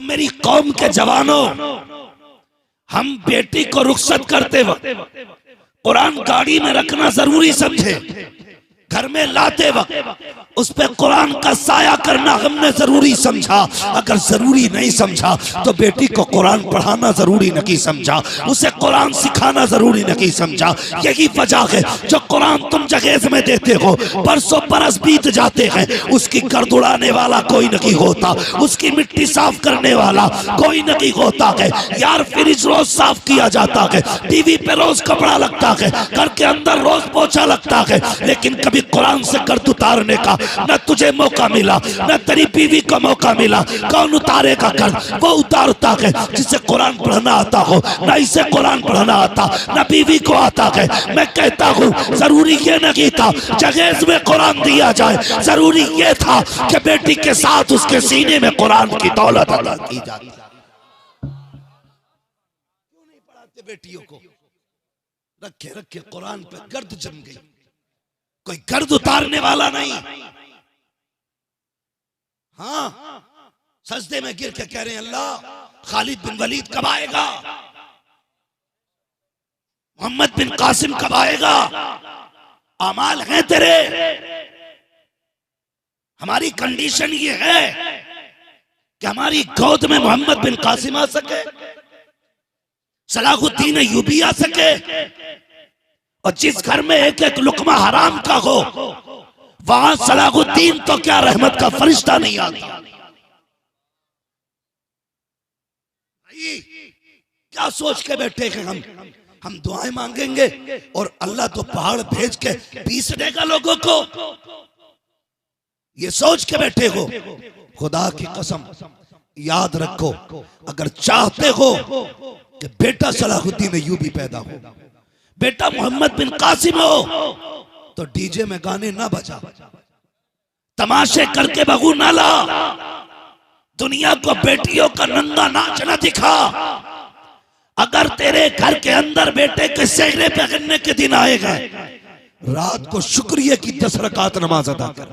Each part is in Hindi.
मेरी कौम के जवानों, हम बेटी को रुखसत करते वक्त कुरान गाड़ी में रखना जरूरी समझे, घर में लाते वक्त उस पे कुरान का साया करना हमने जरूरी समझा। अगर जरूरी नहीं समझा तो बेटी को कुरान पढ़ाना जरूरी नहीं समझा, उसे कुरान सिखाना जरूरी नहीं समझा। यही वजह है जो कुरान तुम जगेज में देते हो, बरसों बरस बीत जाते हैं, उसकी गर्द उड़ाने वाला कोई नहीं होता, उसकी मिट्टी साफ करने वाला कोई नहीं होता है। यार फ्रिज रोज साफ किया जाता है, टीवी पे रोज कपड़ा लगता है, घर के अंदर रोज पोछा लगता है, लेकिन कभी कुरान से गर्द उतारने का न तुझे मौका मिला, न तेरी बीवी को मौका मिला। कौन उतारेगा गर्द? वो उतारता है जिसे कुरान पढ़ना आता हो। न इसे कुरान पढ़ना आता, न बीवी को आता है। मैं कहता हूँ जरूरी ये नहीं था जहेज में कुरान दिया जाए, जरूरी ये था कि बेटी के साथ उसके सीने में कुरान की दौलत अदा की जाती। क्यों नहीं पढ़ाते बेटियों को? रखे रखे कुरान पे गर्द जम गई, कोई गर्द उतारने वाला नहीं। हाँ, सजदे में गिर के कह रहे हैं अल्लाह खालिद बिन वलीद कब आएगा, मोहम्मद बिन कासिम कब आएगा? अमाल हैं तेरे। हमारी कंडीशन ये है कि हमारी गोद में मोहम्मद बिन कासिम आ सके, सलाहुद्दीन अय्यूबी आ सके, और जिस घर में एक एक लुकमा हराम का हो वहां सलाहुद्दीन तो क्या रहमत का फरिश्ता नहीं आता। क्या सोच के बैठे हैं हम दुआएं मांगेंगे और अल्लाह तो पहाड़ भेज के पीस देगा लोगों को? ये सोच के बैठे हो? खुदा की कसम याद रखो, अगर चाहते हो कि बेटा सलाहुद्दीन अय्यूबी पैदा हो, बेटा मोहम्मद बिन कासिम हो, तो डीजे में गाने ना बजा, तमाशे करके बहू ना ला, दुनिया को बेटियों का नंगा नाच ना दिखा। अगर तेरे घर के अंदर बेटे के सेहरे पहनने के दिन आएगा, रात को शुक्रिया की 10 रकात नमाज अदा कर।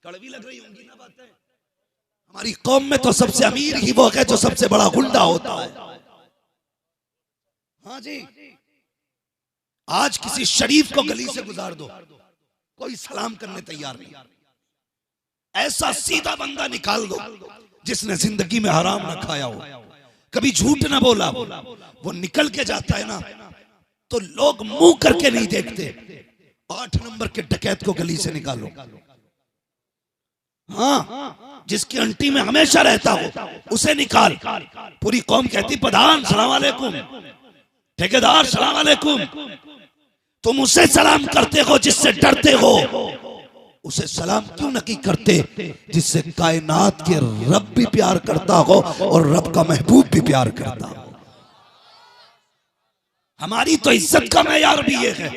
कड़वी लग रही होंगी ना बातें? हमारी कौम में तो सबसे अमीर ही वो है जो सबसे बड़ा गुंडा होता है। हाँ जी, आज किसी शरीफ को गली से गुजार दो, कोई सलाम करने तैयार नहीं। ऐसा सीधा बंदा निकाल दो जिसने जिंदगी में हराम न खाया हो, कभी झूठ ना बोला, वो निकल के जाता है ना तो लोग मुंह करके नहीं देखते। 8 नंबर के डकैत को गली से निकालो। हाँ, जिसकी अंटी में हमेशा रहता हो उसे निकाल। पूरी कौम कहती प्रधान सलाम अलैकुम, ठेकेदार सलाम अलैकुम। तुम उसे सलाम करते हो जिससे डरते हो, उसे सलाम क्यों नहीं करते जिससे कायनात के रब भी प्यार करता हो और रब का महबूब भी प्यार करता हो। हमारी तो इज्जत का मेयार भी ये है,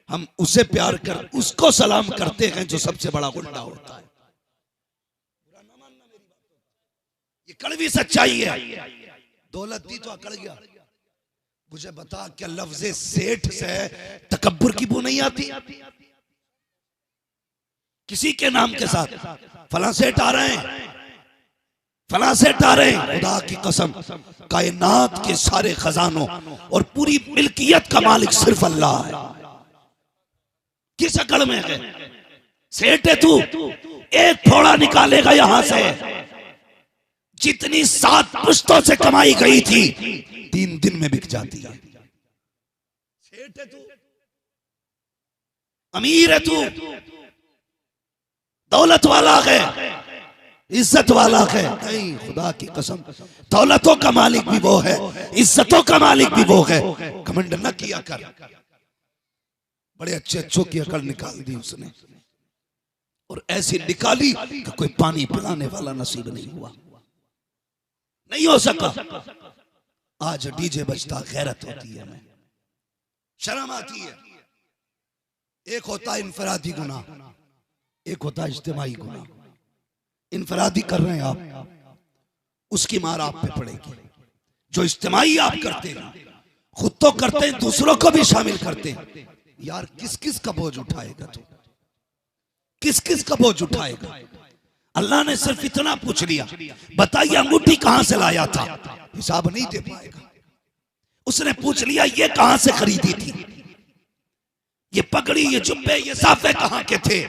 हम उसे प्यार कर उसको सलाम करते हैं जो सबसे बड़ा गुंडा होता है। ये कड़वी सच्चाई है। दौलत दी तो अकड़ गया। मुझे बता क्या लफ्ज़े सेठ से तकब्बुर की बू नहीं आती? किसी के नाम के साथ फला सेठ आ रहे हैं, फला सेठ आ रहे हैं, खुदा की कसम कायनात के सारे खजानों और पूरी मिल्कियत का मालिक सिर्फ अल्लाह है। किस अकड़ में है? सेठ है तू, एक फोड़ा निकालेगा यहां से, जितनी 7 पुश्तों से कमाई गई थी 3 दिन में बिक जाती है। सेठ है तू, अमीर है तू, दौलत वाला है, इज्जत वाला है। नहीं, खुदा की कसम दौलतों का मालिक भी वो है, इज्जतों का मालिक भी वो है। घमंड न किया कर। बड़े अच्छे अच्छों की अकड़ निकाल दी उसने, और ऐसी निकाली कि कोई पानी पिलाने वाला नसीब नहीं हुआ, नहीं हो सका। आज डीजे बजता गैरत होती है, हमें शर्म आती है। एक होता है इनफरादी गुनाह, एक होता है इज्तिमाई गुनाह। इनफरादी कर रहे हैं आप, उसकी मार आप पे पड़ेगी। जो इज्तिमाई आप करते हैं, खुद तो करते हैं, दूसरों को भी शामिल करते हैं। यार किस किस का बोझ उठाएगा तू? किस किस का बोझ उठाएगा? अल्लाह ने सिर्फ इतना पूछ लिया, बताइए अंगूठी कहां से लाया था, हिसाब नहीं दे पाएगा। उसने पूछ लिया ये कहां से खरीदी थी, ये पगड़ी, ये जुब्बे, ये साफे कहां के थे,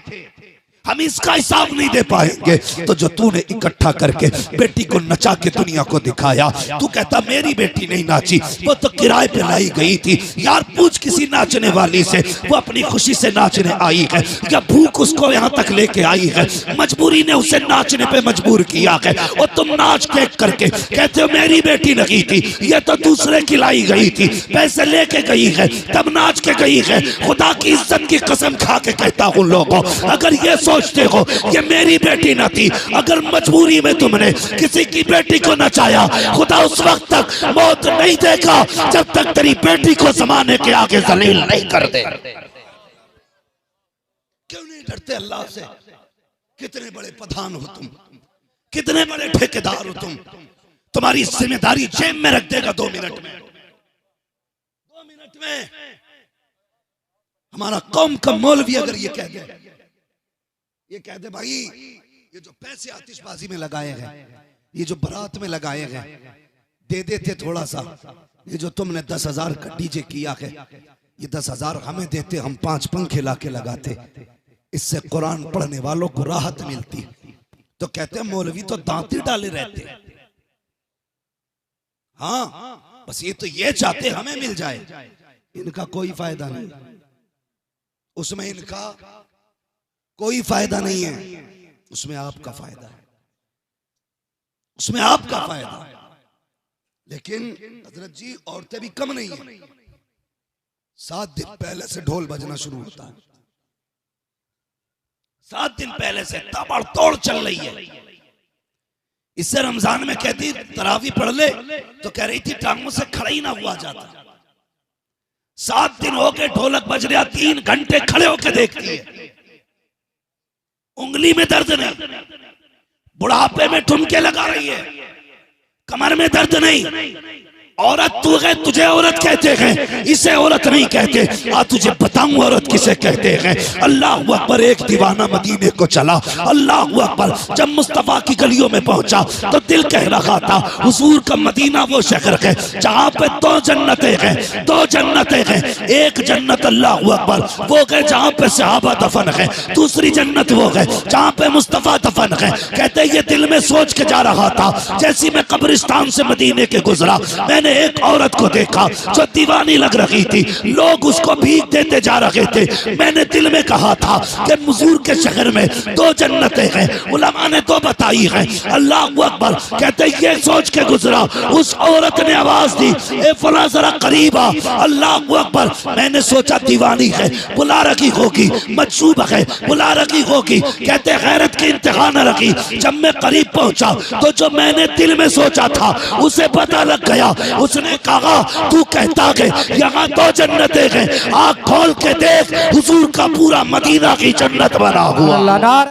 हम इसका हिसाब नहीं दे पाएंगे। तो जो तूने इकट्ठा करके बेटी को नचा के दुनिया को दिखाया, तू कहता मेरी बेटी नहीं नाची, वो तो किराए पे लाई गई थी। यार पूछ किसी नाचने वाली से, वो अपनी खुशी से नाचने आई है या भूख उसको यहाँ तक लेके आई है, मजबूरी ने उसे नाचने पे मजबूर किया है, और तुम नाच के करके कहते हो मेरी बेटी नहीं थी, ये तो दूसरे की लाई गई थी, पैसे लेके गई है तब नाच के गई है। खुदा की इज्जत की कसम खा के कहता हूँ लोगों, अगर ये सोचते हो ये मेरी बेटी न थी, अगर मजबूरी में तुमने किसी की बेटी को नचाया, खुदा उस वक्त तक मौत नहीं देगा जब तक तेरी बेटी को जमाने के आगे जलील नहीं कर दे। क्यों नहीं डरते अल्लाह से? कितने बड़े प्रधान हो तुम, कितने बड़े ठेकेदार हो तुम, तुम्हारी जिम्मेदारी जेब में रख देगा 2 मिनट में। 2 मिनट में हमारा कौम का मौलवी अगर ये कह दे, ये कह दे भाई ये जो पैसे आतिशबाजी में लगाए हैं, ये जो बारात में लगाए हैं, दे देते थोड़ा सा, ये जो तुमने 10,000 का डीजे किया है, ये 10,000 हमें देते, हम 5 पंखे लाके लगाते, इससे कुरान पढ़ने वालों को राहत मिलती। तो कहते हैं मौलवी तो दांती डाले रहते, हाँ बस ये तो ये चाहते हमें मिल जाए, इनका कोई फायदा नहीं, उसमें इनका कोई फायदा नहीं है, उसमें आपका फायदा है, उसमें आपका फायदा है। लेकिन हजरत जी औरतें भी कम नहीं है, 7 दिन पहले से ढोल बजना शुरू होता है, 7 दिन पहले से ताबड़तोड़ चल रही है। इससे रमजान में कहती तरावी पढ़ ले तो कह रही थी टांगों से खड़ा ही ना हुआ जाता। 7 दिन हो गए ढोलक बज रहा, 3 घंटे खड़े होकर देखती है, उंगली में दर्द नहीं, बुढ़ापे में ठुमके लगा रही है, कमर में दर्द नहीं। औरत तू है, तुझे औरत कहते हैं, इसे औरत नहीं कहते। आ तुझे बताऊं औरत किसे कहते हैं। अल्लाह अकबर, एक दीवाना मदीने को चला, अल्लाह अकबर, जब मुस्तफा की गलियों में पहुंचा तो दिल कह रहा था हुजूर का मदीना वो शहर है जहां पे 2 जन्नतें हैं, 2 जन्नतें हैं। एक जन्नत अल्लाह अकबर वो है जहां पे सहाबा दफन है, दूसरी जन्नत वो है जहां पे मुस्तफा दफन है। कहते ये दिल में सोच के जा रहा था, जैसी मैं कब्रिस्तान से मदीने के गुजरा, मैंने एक औरत को देखा जो दीवानी लग रही थी, लोग उसको भीख देते जा रहे थे। मैंने दिल में कहा था कि हुजूर के शहर में 2 जन्नतें हैं, उलमा ने 2 बताई हैं। अल्लाह अकबर, कहते ये सोच के गुजरा, उस औरत ने आवाज दी ए फला जरा करीब आ। अल्लाह अकबर, मैंने सोचा दीवानी है, बुला रखी होगी, मजसूब है, बुला रखी होगी। कहते गैरत की इंतहा न रखी, जब मैं करीब पहुंचा तो जो मैंने दिल में सोचा था उसे पता लग गया। उसने कहा तू कहता है यहाँ 2 जन्नतें हैं, आँख खोल के देख, हुजूर का पूरा मदीना की जन्नत बना हुआ।